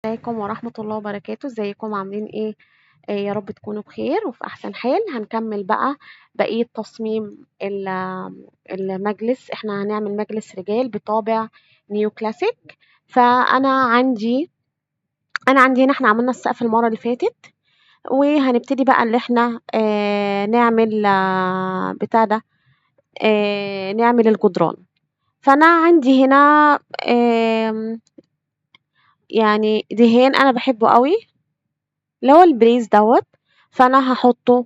عليكم ورحمة الله وبركاته، ازيكم عاملين ايه؟ يا رب تكونوا بخير وفي احسن حال. هنكمل بقى بقية تصميم المجلس. احنا هنعمل مجلس رجال بطابع نيو كلاسيك. فانا عندي هنا، احنا عملنا السقف المرة اللي فاتت، وهنبتدي بقى اللي احنا نعمل بتاع ده، نعمل الجدران. فانا عندي هنا آم، يعني دهان انا بحبه قوي، اللي هو البريز دوت. فانا هحطه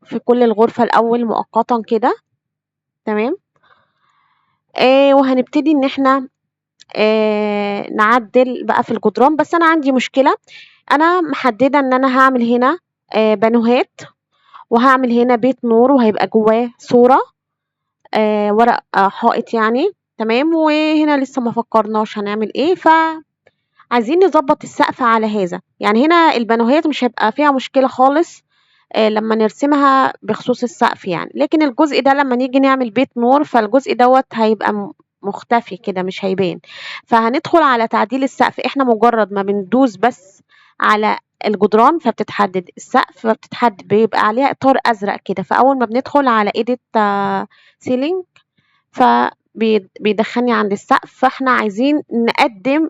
في كل الغرفة الاول مؤقتا كده. تمام. وهنبتدي ان احنا نعدل بقى في الجدران. بس انا عندي مشكلة، انا محددة ان انا هعمل هنا بانوهات، وهعمل هنا بيت نور وهيبقى جواه صورة ورق حائط يعني. تمام. وهنا لسه ما فكرناش هنعمل ايه، فعايزين نظبط السقف على هذا. يعني هنا البانوهات مش هيبقى فيها مشكلة خالص لما نرسمها بخصوص السقف يعني، لكن الجزء ده لما نيجي نعمل بيت نور فالجزء دوت هيبقى مختفي كده، مش هيبان. فهندخل على تعديل السقف. احنا مجرد ما بندوس بس على الجدران فبتتحدد السقف، فبتتحدد بيبقى عليها اطار ازرق كده. فاول ما بندخل على ايديت سيلينج فبيدخلني عند السقف. فاحنا عايزين نقدم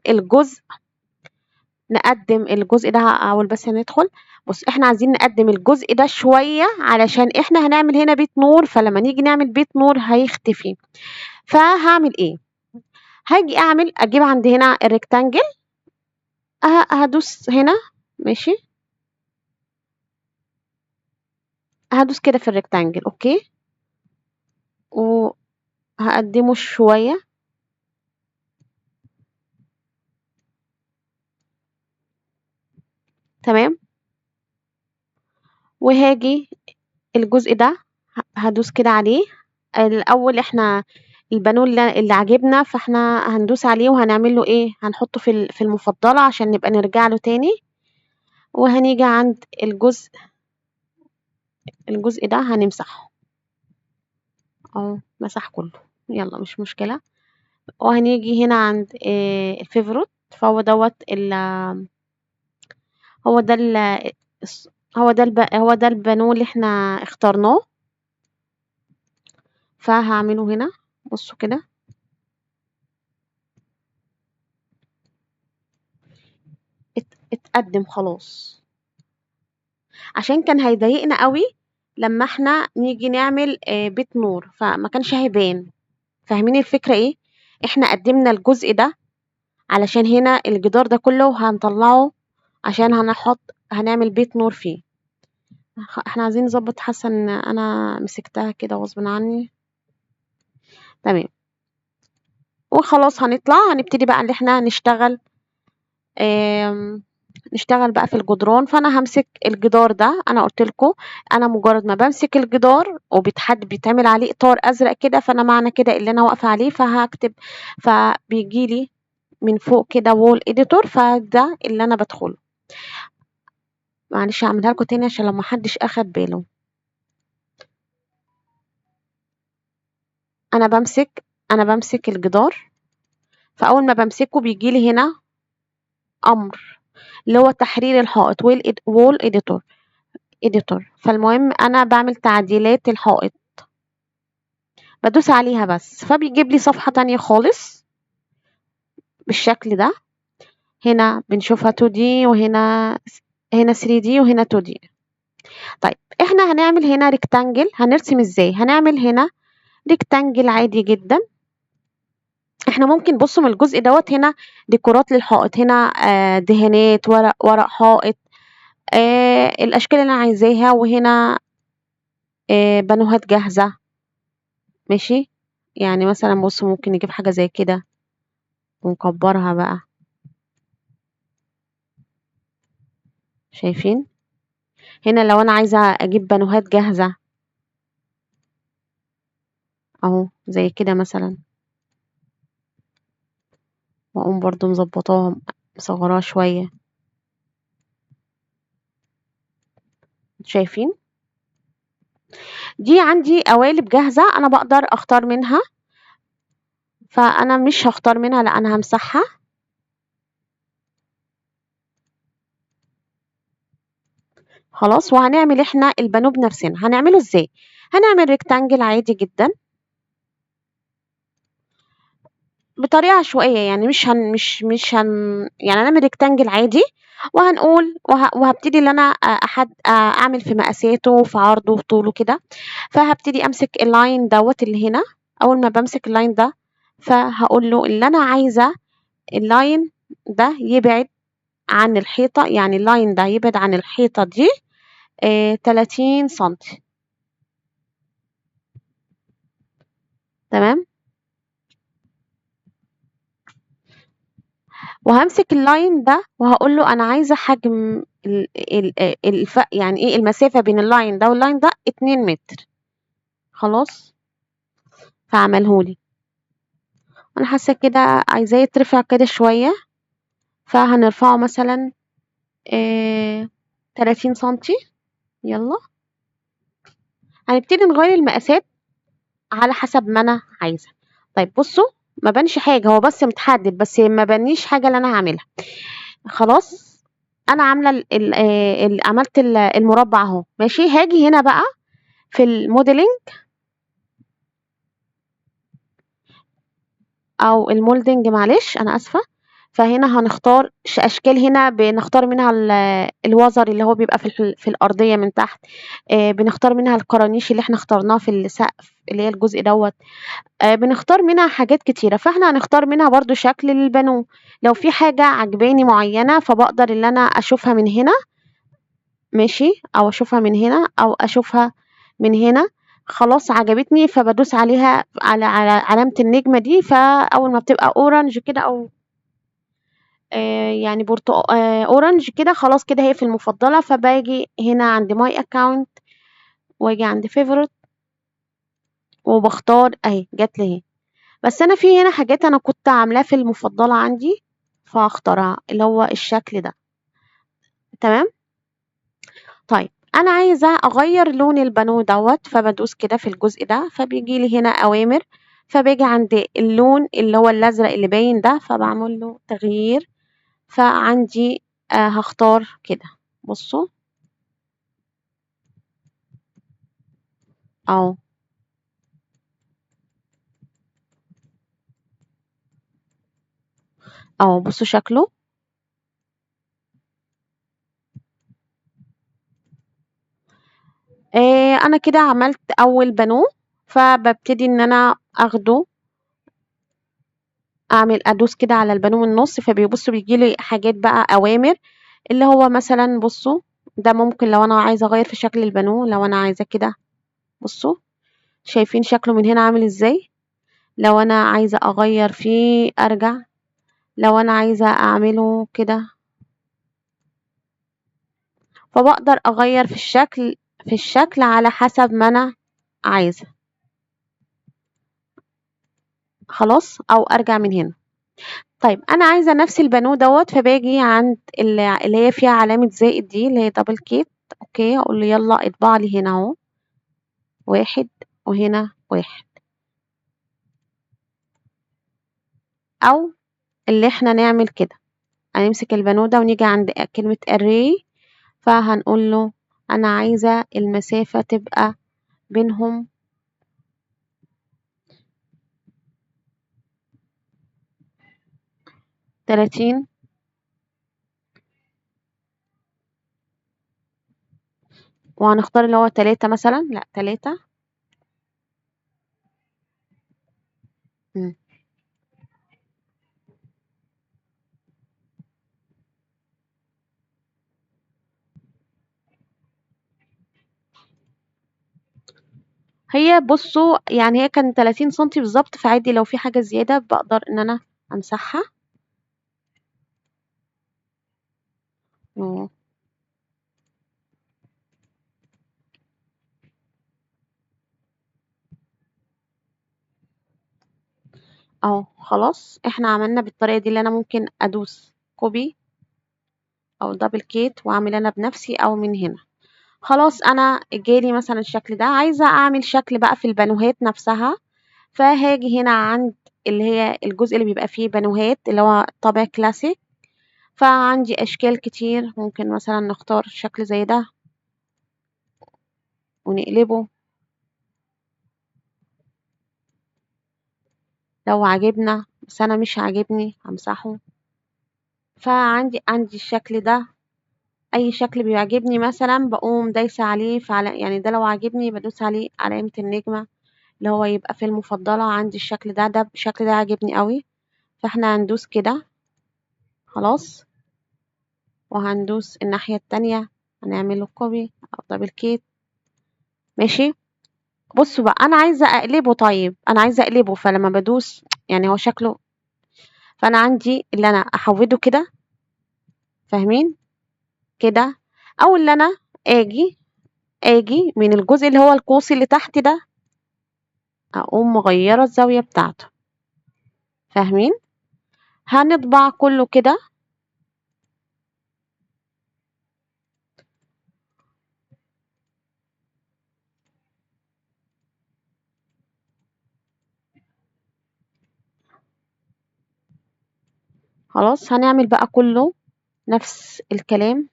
الجزء ده. أول بس ندخل، بص احنا عايزين نقدم الجزء ده شوية علشان احنا هنعمل هنا بيت نور، فلما نيجي نعمل بيت نور هيختفي. فهعمل ايه؟ هاجي اجيب عند هنا الريكتانجل، هدوس هنا. ماشي، هدوس كده في الريكتانجل. اوكي، وهقدمه شوية. تمام. وهاجي الجزء ده هدوس كده عليه. الاول احنا البانون اللي عجبنا، فاحنا هندوس عليه وهنعمل له ايه، هنحطه في المفضلة عشان نبقى نرجع له تاني. وهنيجي عند الجزء ده هنمسحه. اهو مسح كله، يلا مش مشكلة. وهنيجي هنا عند الفيفروت. فهو دوت هو ده ال هو ده البانون اللي احنا اخترناه. فهعمله هنا. بصوا كده، اتقدم خلاص. عشان كان هيضايقنا قوي لما احنا نيجي نعمل بيت نور فما كانش هيبان. فاهمين الفكرة ايه؟ احنا قدمنا الجزء ده علشان هنا الجدار ده كله هنطلعه عشان هنعمل بيت نور فيه. احنا عايزين نظبط. حاسة ان انا مسكتها كده غصب عني. تمام. وخلاص هنبتدي بقى ان احنا نشتغل بقى في الجدران. فانا همسك الجدار ده. انا قلت لكم انا مجرد ما بمسك الجدار بيتعمل عليه اطار ازرق كده، فانا معنى كده اللي انا واقفه عليه فهكتب. فبيجي لي من فوق كده وول اديتور، فده اللي انا بدخله. معلش هعملها لكم تاني عشان لو ما حدش اخد باله. انا بمسك الجدار. فاول ما بمسكه بيجي لي هنا امر اللي هو تحرير الحائط وول اديتور. فالمهم انا بعمل تعديلات الحائط، بدوس عليها بس فبيجيب لي صفحة تانية خالص بالشكل ده. هنا بنشوفها 2D، هنا 3D، وهنا 2D. طيب احنا هنعمل هنا ريكتانجل. هنرسم ازاي؟ هنعمل هنا ريكتانجل عادي جدا. احنا ممكن بصوا من الجزء دوت هنا ديكورات للحائط. هنا دهانات، ورق حائط، الاشكال اللي انا عايزاها. وهنا بانوهات جاهزة. ماشي. يعني مثلا بصوا ممكن نجيب حاجة زي كده ونكبرها بقى. شايفين؟ هنا لو انا عايزة اجيب بانوهات جاهزة اهو زي كده مثلا، واقوم برضو مظبطاها مصغراها شوية. شايفين؟ دي عندي قوالب جاهزة انا بقدر اختار منها. فانا مش هختار منها، لا انا همسحها. خلاص. وهنعمل احنا البانو بنفسنا. هنعمله ازاي؟ هنعمل ريكتانجل عادي جدا بطريقة عشوائية، يعني مش هن يعني هنعمل ريكتانجل عادي، وهنقول وهبتدي ان انا اعمل في مقاساته، في عرضه، في طوله كده. فهبتدي امسك اللاين دوت اللي هنا. اول ما بمسك اللاين ده فهقول له اللي انا عايزة اللاين ده يبعد عن الحيطة، يعني اللاين ده يبعد عن الحيطة دي 30 سنتي. تمام. وهامسك اللاين ده وهاقول له أنا عايزة حجم يعني إيه المسافة بين اللاين ده واللاين ده 2 متر. خلاص. فعمله لي. أنا حاسة كده عايزاه يترفع كده شوية، فهنرفعه مثلًا 30 سنتي. يلا. هنبتدي نغير المقاسات على حسب ما أنا عايزة. طيب بصوا، ما بانش حاجة، هو بس متحدد، بس ما بانيش حاجة اللي أنا هعملها. خلاص. أنا عاملة عملت المربع أهو. ماشي. هاجي هنا بقى في الموديلنج أو المولدنج، معلش أنا آسفة. فهنا هنختار أشكال، هنا بنختار منها الوزر اللي هو بيبقى في الأرضية من تحت. بنختار منها الكرانيش اللي احنا اخترناه في السقف اللي هي الجزء دوت. بنختار منها حاجات كتيرة، فاحنا هنختار منها برضو شكل البانو. لو في حاجة عجباني معينة فبقدر ان انا اشوفها من هنا. ماشي. او اشوفها من هنا او اشوفها من هنا. خلاص عجبتني فبدوس عليها على علامة النجمة دي، فاول ما بتبقى اورنج كده او يعني اورنج كده، خلاص كده هي في المفضلة. فباجي هنا عند ماي اكاونت واجي عند فيفورت وبختار اهي جات لي اهي. بس انا في هنا حاجات انا كنت عاملاها في المفضلة عندي فاختارها اللي هو الشكل ده. تمام. طيب أنا عايزة أغيّر لون البانو دوّة، فبادوس كده في الجزء ده، فبييجي لي هنا أوامر، فباجي عند اللون اللي هو الأزرق اللي باين ده، فباعمل له تغيير. فعندي هاختار كده. بُصّوا. أهو. أهو بُصّوا شكله. أنا كده عملت أول بانو، فبابتدي إن أنا آخده أدوس كده على البانو من النُص، بُصّوا بييجي لي حاجات بقى أوامر، اللي هو مثلًا بُصّوا، ده ممكن لو أنا عايزة أغيّر في شكل البانو، لو أنا عايزاه كده. بُصّوا، شايفين شكله من هنا عامل إزاي؟ لو أنا عايزة أغيّر فيه أرجع، لو أنا عايزة أعمله كده، فباقدر أغيّر في الشكل على حسب ما أنا عايزة. خلاص. أو أرجع من هنا. طيب أنا عايزة نفس البانو دوّة، فباجي عند اللي هي فيها علامة زائد دي اللي هي double كيت. أوكي. أقول له يالّا اطبع لي هنا أهو 1 وهنا 1. أو اللي إحنا نعمل كده، هنمسك البانو ده ونيجي عند كلمة array، فهنقول له أنا عايزة المسافة تبقى بينهم 30. وهنختار اللي هو 3 مثلًا، لأ 3. إمم. هي بُصّوا، يعني هي كان 30 سنتي بالضبط، فعادي لو في حاجة زيادة باقدر إن أنا أمسحها. آه. أهو خلاص. إحنا عملنا بالطريقة دي اللي أنا ممكن أدوس copy أو double click وأعمل أنا بنفسي أو من هنا. خلاص أنا جالي مثلًا الشكل ده، عايزة أعمل شكل بقى في البانوهات نفسها، فهاجي هنا عند اللي هي الجزء اللي بيبقى فيه بانوهات اللي هو طابع classic. فعندي أشكال كتير، ممكن مثلًا نختار شكل زي ده. ونقلبه لو عجبنا، بس أنا مش عاجبني هامسحه. عندي الشكل ده، أي شكل بيعجبني مثلًا باقوم دايسة عليه يعني ده لو عاجبني بادوس عليه علامة النجمة اللي هو يبقى في المفضلة. عندي الشكل ده الشكل ده عاجبني أوي، فإحنا هندوس كده خلاص، وهندوس الناحية التانية هنعمل له copy أو double click. ماشي. بُصّوا بقى أنا عايزة أقلبه، طيب أنا عايزة أقلبه، فلمّا بادوس يعني هو شكله، فأنا عندي اللي أنا أحوّده كده، فاهمين؟ كده، أو اللي أنا آجي من الجزء اللي هو القوس اللي تحت ده، أقوم مغيّرة الزاوية بتاعته، فاهمين؟ هنطبع كلّه كده. خلاص هنعمل بقى كلّه نفس الكلام.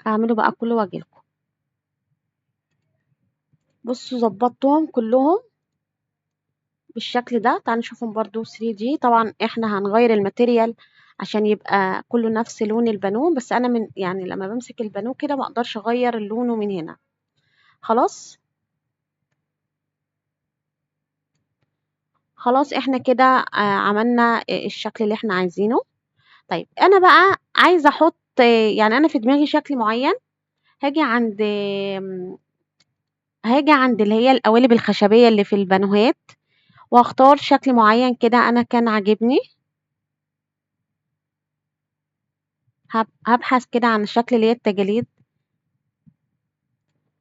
هاعمله بقى كلّه وآجي لكم. بُصّوا ضبّطتهم كلّهم بالشكل ده. تعالوا نشوفهم برضه 3D. طبعًا إحنا هنغيّر الmaterial عشان يبقى كلّه نفس لون البانو، بس أنا يعني لمّا بامسك البانو كده ما أقدرش أغيّر لونه من هنا. خلاص؟ خلاص إحنا كده عملنا الشكل اللي إحنا عايزينه. طيب أنا بقى عايزة أحُط، يعني أنا في دماغي شكل معيّن. هاجي عند هاجي عند اللي هي القوالب الخشبية اللي في البانوهات، وهاختار شكل معيّن كده أنا كان عاجبني. هابحث كده عن الشكل اللي هي التجاليد.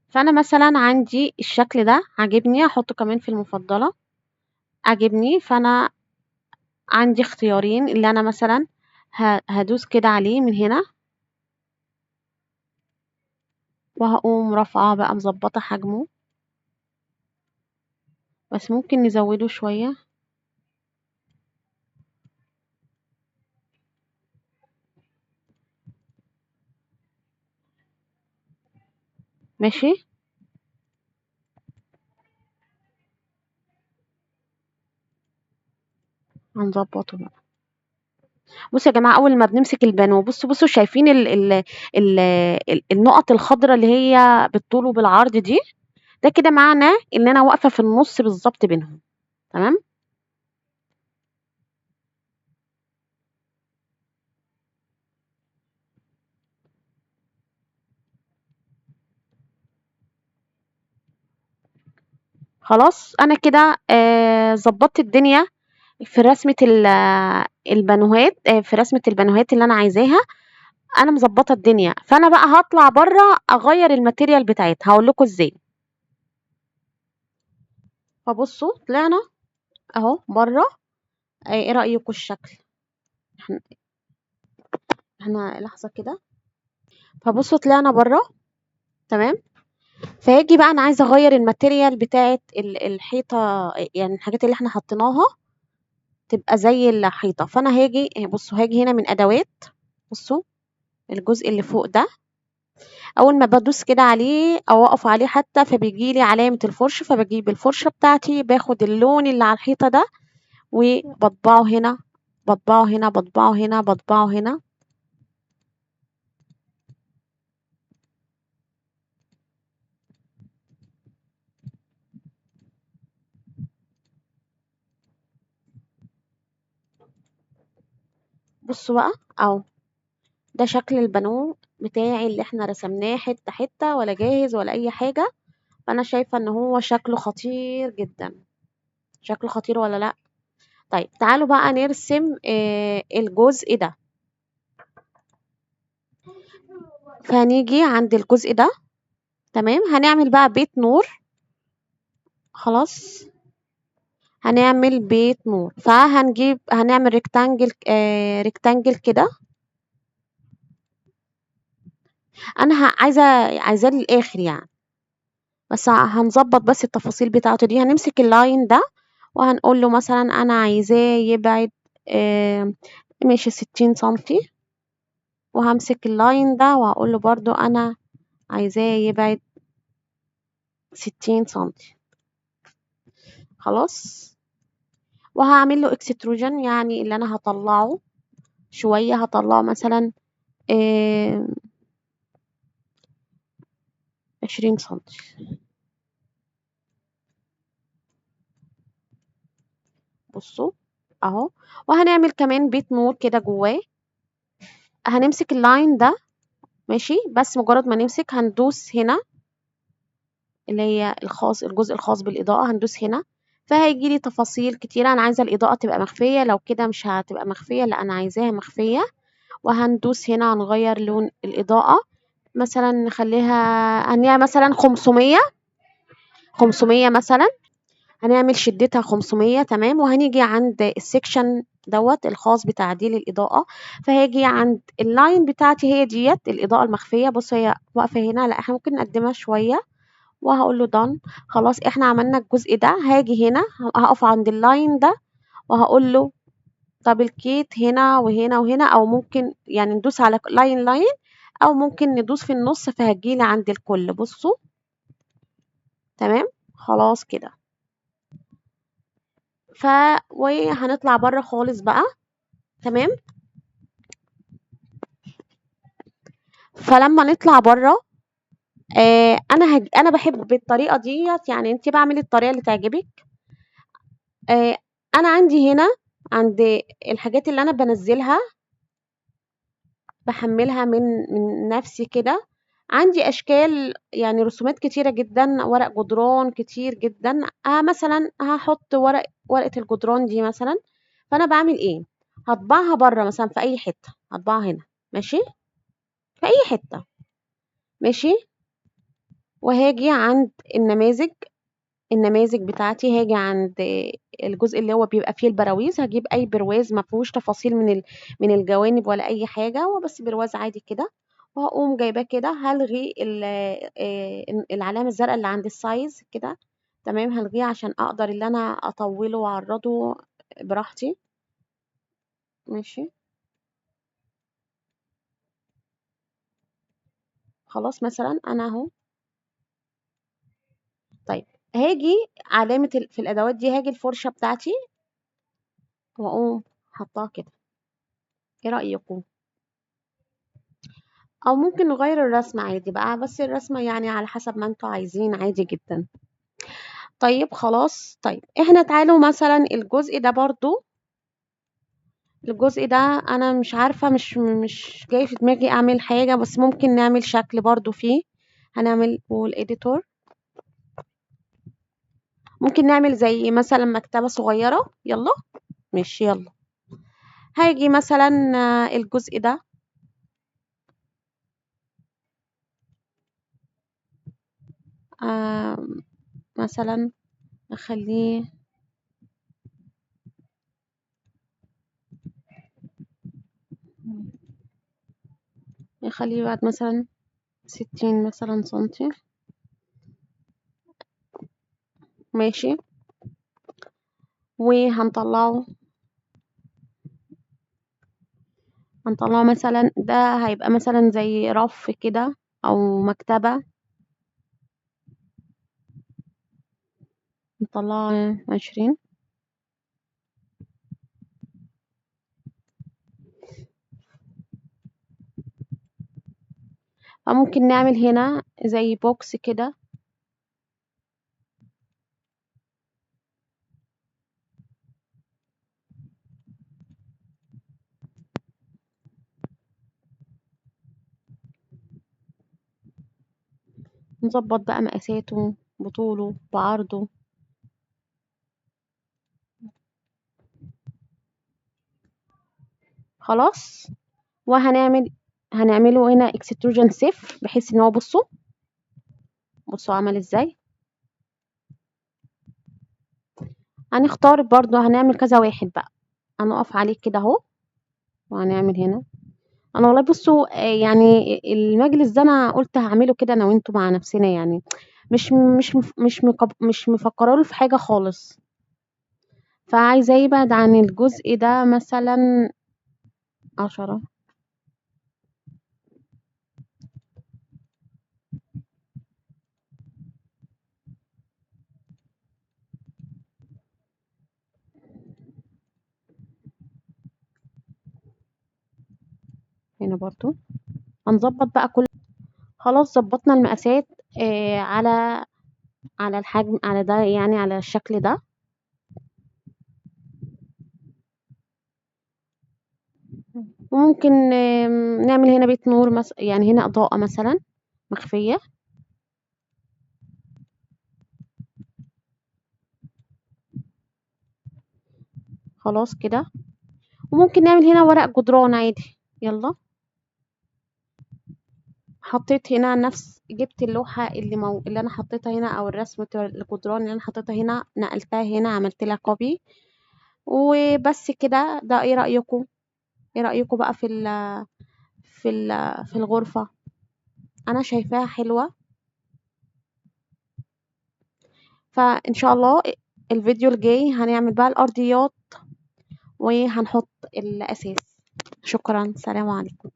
فأنا مثلًا عندي الشكل ده عاجبني، هاحطه كمان في المفضلة، عاجبني. فأنا عندي اختيارين، اللي أنا مثلًا هادوس كده عليه من هنا، وهاقوم رافعاه بقى مضبّطة حجمه، بس ممكن نزوّده شوية. ماشي، هنضبّطه بقى. بُصّوا يا جماعة، أول ما بنمسك البانو، بُصّوا شايفين النقط الخضرا اللي هي بالطول وبالعرض دي؟ ده كده معناه إن أنا واقفة في النُص بالضبط بينهم، تمام؟ خلاص أنا كده ضبّطت الدنيا في رسمة البانوهات، في رسمة البانوهات اللي أنا عايزاها. أنا مضبّطة الدنيا، فأنا بقى هاطلع برّه أغيّر الmaterial بتاعتها، هاقول لكم إزاي. فبُصّوا طلعنا أهو برّه. إيه رأيكم الشكل؟ إحنا لحظة كده. فبُصّوا طلعنا برّه، تمام. فهاجي بقى أنا عايزة أغيّر الmaterial بتاعة الحيطة، يعني الحاجات اللي إحنا حطيناها تبقى زي الحيطة. فأنا بُصّوا هاجي هنا من أدوات، بُصّوا الجزء اللي فوق ده، أول ما بادوس كده عليه أو أقف عليه حتى فبييجي لي علامة الفُرشة، فباجيب الفُرشة بتاعتي باخد اللون اللي على الحيطة ده وباطبعه هنا، باطبعه هنا، باطبعه هنا، باطبعه هنا. بُصّوا بقى أهو، ده شكل البانو بتاعي اللي إحنا رسمناه حتّة، حتّة، ولا جاهز ولا أي حاجة. فأنا شايفة إن هو شكله خطير جدًا. شكله خطير والّا لأ؟ طيب تعالوا بقى نرسم الجزء ده. فهنيجي عند الجزء ده، تمام. هنعمل بقى بيت نور. خلاص، هنعمل بيت نور. هنعمل rectangle كده. أنا عايزاه للآخر يعني، بس هنضبّط بس التفاصيل بتاعته دي. هنمسك الline ده وهنقول له مثلا انا عايزاه يبعد ماشي 60 سنتي، وهمسك اللاين ده وهقول له برضو انا عايزاه يبعد 60 سنتي. خلاص، وهعمل له اكستروجن، يعني اللي انا هطلعه شوية، هطلعه مثلا 20 سنتي. بصوا اهو. وهنعمل كمان بيت نور كده جواه. هنمسك اللاين ده ماشي، بس مجرد ما نمسك هندوس هنا اللي هي الجزء الخاص بالإضاءة، هندوس هنا فهيجي لي تفاصيل كتيرة. أنا عايزة الإضاءة تبقى مخفية، لو كده مش هتبقى مخفية، لا أنا عايزاها مخفية. وهندوس هنا هنغير لون الإضاءة، مثلا نخليها هنعمل مثلا 500 مثلا، هنعمل شدتها 500 تمام. وهنيجي عند السكشن دوت الخاص بتعديل الإضاءة، فهاجي عند اللاين بتاعتي هي ديت الإضاءة المخفية. بص هي واقفة هنا، لا احنا ممكن نقدمها شوية، وهقول له done. خلاص احنا عملنا الجزء ده. هاجي هنا هقف عند اللاين ده وهقول له دبلكيت هنا وهنا وهنا، او ممكن يعني ندوس على لاين او ممكن ندوس في النص فهجيلي عند الكل. بصوا تمام. خلاص كده. وهنطلع بره خالص بقى. تمام. فلما نطلع بره انا بحب بالطريقه ديت، يعني انت بعمل الطريقه اللي تعجبك. آه انا عندي هنا عند الحاجات اللي انا بنزلها بحملها من نفسي كده. عندي اشكال يعني رسومات كتيره جدا، ورق جدران كتير جدا. مثلا هحط ورقه الجدران دي مثلا. فانا بعمل ايه؟ هطبعها بره مثلا في اي حته، هطبعها هنا ماشي، في اي حته ماشي. وهاجي عند النماذج بتاعتي، هاجي عند الجزء اللي هو بيبقى فيه البراويز. هجيب اي برواز ما فيهوش تفاصيل من الجوانب ولا اي حاجه، هو بس برواز عادي كده. وهقوم جايباه كده، هلغي العلامه الزرقاء اللي عند السايز كده. تمام، هلغيه عشان اقدر اللي انا اطوله واعرضه براحتي. ماشي. خلاص مثلا انا اهو. طيب هاجي علامه في الادوات دي، هاجي الفرشه بتاعتي واقوم حطاها كده. ايه رايكم؟ او ممكن نغير الرسمة عادي بقى، بس الرسمة يعني على حسب ما انتوا عايزين عادي جدا. طيب خلاص. طيب احنا تعالوا مثلا الجزء ده برضو، الجزء ده انا مش عارفة، مش جاي في دماغي اعمل حاجة، بس ممكن نعمل شكل برضو فيه. هنعمل وول اديتور، ممكن نعمل زي مثلا مكتبة صغيرة. يلا ماشي يلا. هاجي مثلا الجزء ده آه، مثلا اخليه بعد مثلا 60 مثلا سنتي ماشي. وهنطلعه، مثلا ده هيبقى مثلا زي رف كده او مكتبة. نطلعه 20. أو ممكن نعمل هنا زي بوكس كده. نظبط بقى مقاساته بطوله بعرضه. خلاص. هنعمله هنا اكستروجن سيف، بحيث ان هو بصوا عمل ازاي. هنختار برضو، هنعمل كذا واحد بقى، هنقف عليه كده اهو. وهنعمل هنا. انا والله بصوا يعني المجلس ده انا قلت هعمله كده انا وانتوا مع نفسنا يعني. مش مفكره له في حاجه خالص. فعايزاه يبعد عن الجزء ده مثلا 10. هنا برضو هنظبط بقى كل. خلاص ظبطنا المقاسات على الحجم، على ده يعني على الشكل ده. وممكن نعمل هنا بيت نور يعني هنا إضاءة مثلا مخفية. خلاص كده. وممكن نعمل هنا ورق جدران عادي. يلا، حطيت هنا جبت اللوحة اللي أنا حطيتها هنا، أو الرسمة الجدران اللي أنا حطيتها هنا، نقلتها هنا، عملت لها كوبي وبس كده. ده ايه رأيكم؟ ايه رأيكم بقى في الغرفة؟ انا شايفاها حلوة. فان شاء الله الفيديو الجاي هنعمل بقى الارضيات وهنحط الاساس. شكرا، سلام عليكم.